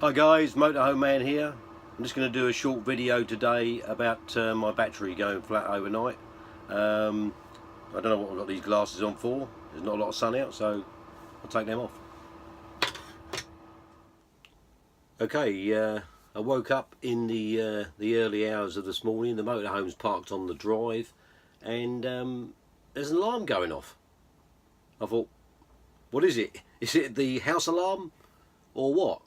Hi guys, Motorhome Man here. I'm just going to do a short video today about my battery going flat overnight. I don't know what I've got these glasses on for. There's not a lot of sun out, so I'll take them off. Okay, I woke up in the early hours of this morning. The motorhome's parked on the drive, and there's an alarm going off. I thought, what is it? Is it the house alarm or what?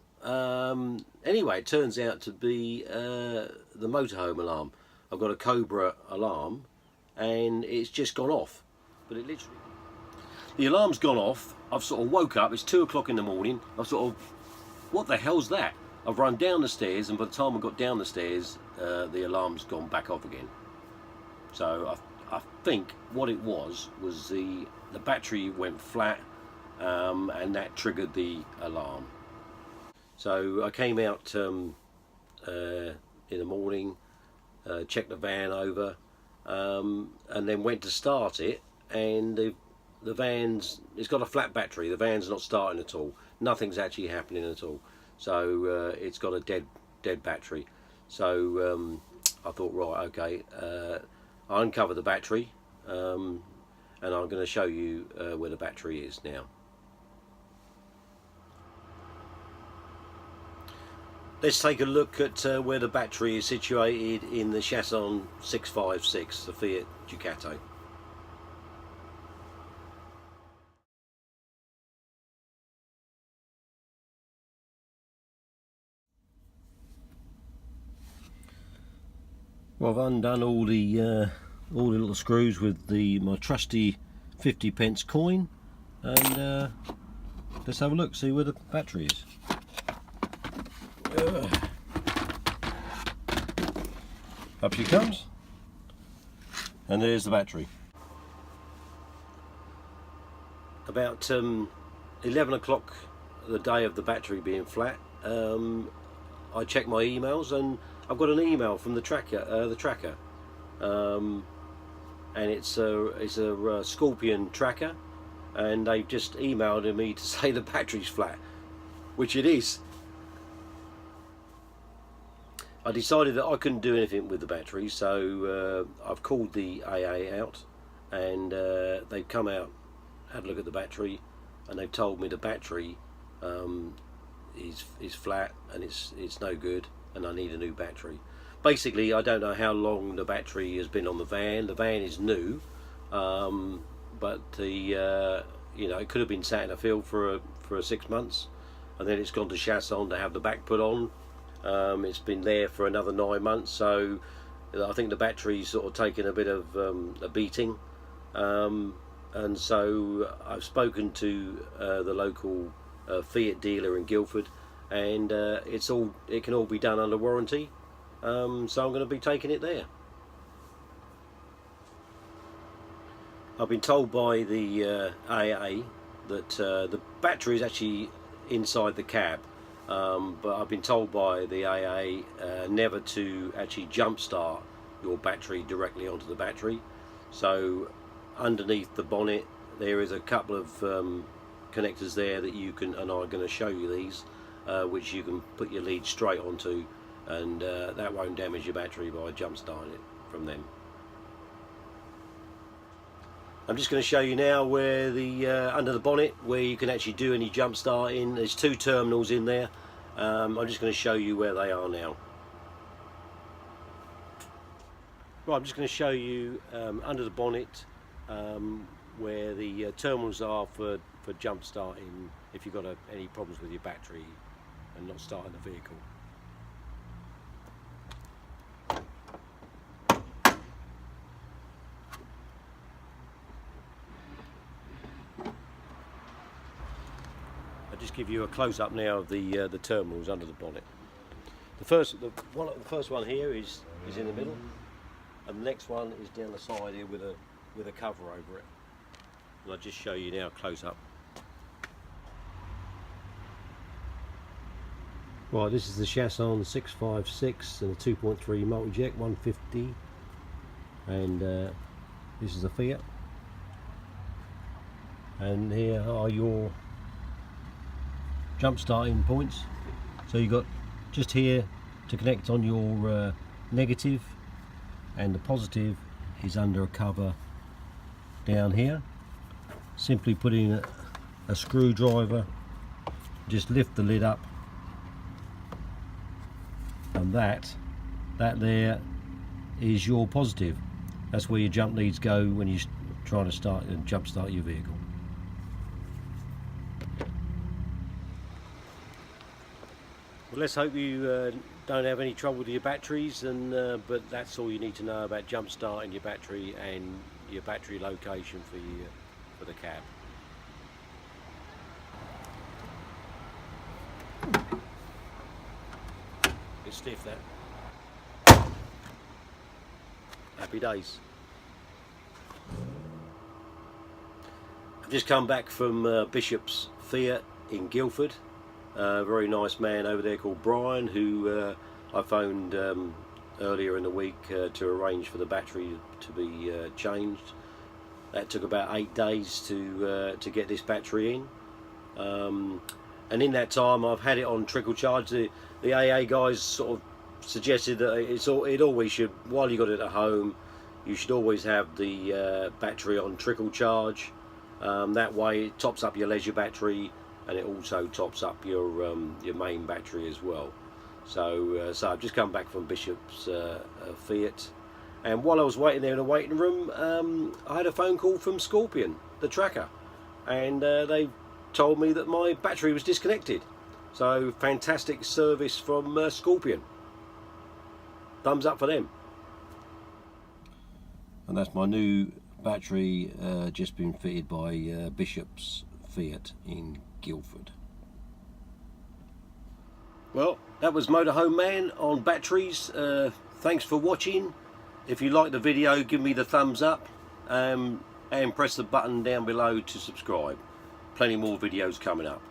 Anyway, it turns out to be the motorhome alarm. I've got a Cobra alarm and it's just gone off, but it literally, the alarm's gone off. I've sort of woke up, it's 2 o'clock in the morning. I've sort of, what the hell's that? I've run down the stairs, and by the time I got down the stairs the alarm's gone back off again. So I think what it was the battery went flat, and that triggered the alarm. So I came out in the morning, checked the van over, and then went to start it, and the van's, it's got a flat battery. The van's not starting at all. Nothing's actually happening at all. So it's got a dead battery. So I thought, right, okay, I uncovered the battery, and I'm going to show you where the battery is now. Let's take a look at where the battery is situated in the Chausson 656, the Fiat Ducato. Well, I've undone all the little screws with my trusty 50p coin, and let's have a look, see where the battery is. Up she comes, and there's the battery. About 11 o'clock the day of the battery being flat, I checked my emails, and I've got an email from the tracker, and it's a Scorpion tracker, and they've just emailed me to say the battery's flat, which it is. I decided that I couldn't do anything with the battery, so I've called the AA out, and they've come out, had a look at the battery, and they've told me the battery is flat and it's no good, and I need a new battery. Basically, I don't know how long the battery has been on the van. The van is new, but the you know, it could have been sat in a field for 6 months, and then it's gone to Chausson to have the back put on. It's been there for another 9 months, so I think the battery's sort of taken a bit of a beating, and so I've spoken to the local Fiat dealer in Guildford, and it can all be done under warranty, so I'm going to be taking it there. I've been told by the AA that the battery is actually inside the cab. But I've been told by the AA never to actually jump start your battery directly onto the battery. So underneath the bonnet there is a couple of connectors there that you can, and I'm going to show you these, which you can put your lead straight onto, and that won't damage your battery by jump starting it from them. I'm just going to show you now where the under the bonnet, where you can actually do any jump starting. There's 2 terminals in there. I'm just going to show you where they are now. Right, I'm just going to show you under the bonnet where the terminals are for jump starting if you've got any problems with your battery and not starting the vehicle. Just give you a close-up now of the terminals under the bonnet. The first one here is in the middle, and the next one is down the side here with a cover over it. And I'll just show you now close up. Right, this is the Chausson 656 and a 2.3 multi-jet 150, and this is a Fiat, and here are your jump starting points. So you've got just here to connect on your negative, and the positive is under a cover down here. Simply put in a screwdriver, just lift the lid up, and that there is your positive. That's where your jump leads go when you're trying to start and jump start your vehicle. Well, let's hope you don't have any trouble with your batteries, but that's all you need to know about jump starting your battery and your battery location for the cab. It's stiff, that. Happy days. I've just come back from Bishop's Fiat in Guildford. A very nice man over there called Brian, who I phoned earlier in the week to arrange for the battery to be changed. That took about 8 days to get this battery in, and in that time I've had it on trickle charge. The AA guys sort of suggested that it always should, while you got it at home, you should always have the battery on trickle charge. That way it tops up your leisure battery, and it also tops up your main battery as well. So I've just come back from Bishop's Fiat, and while I was waiting there in the waiting room, I had a phone call from Scorpion, the tracker, and they told me that my battery was disconnected. So fantastic service from Scorpion. Thumbs up for them. And that's my new battery, just been fitted by Bishop's Fiat in Guildford. Well, that was Motorhome Man on batteries. Thanks for watching. If you like the video, give me the thumbs up, and press the button down below to subscribe. Plenty more videos coming up.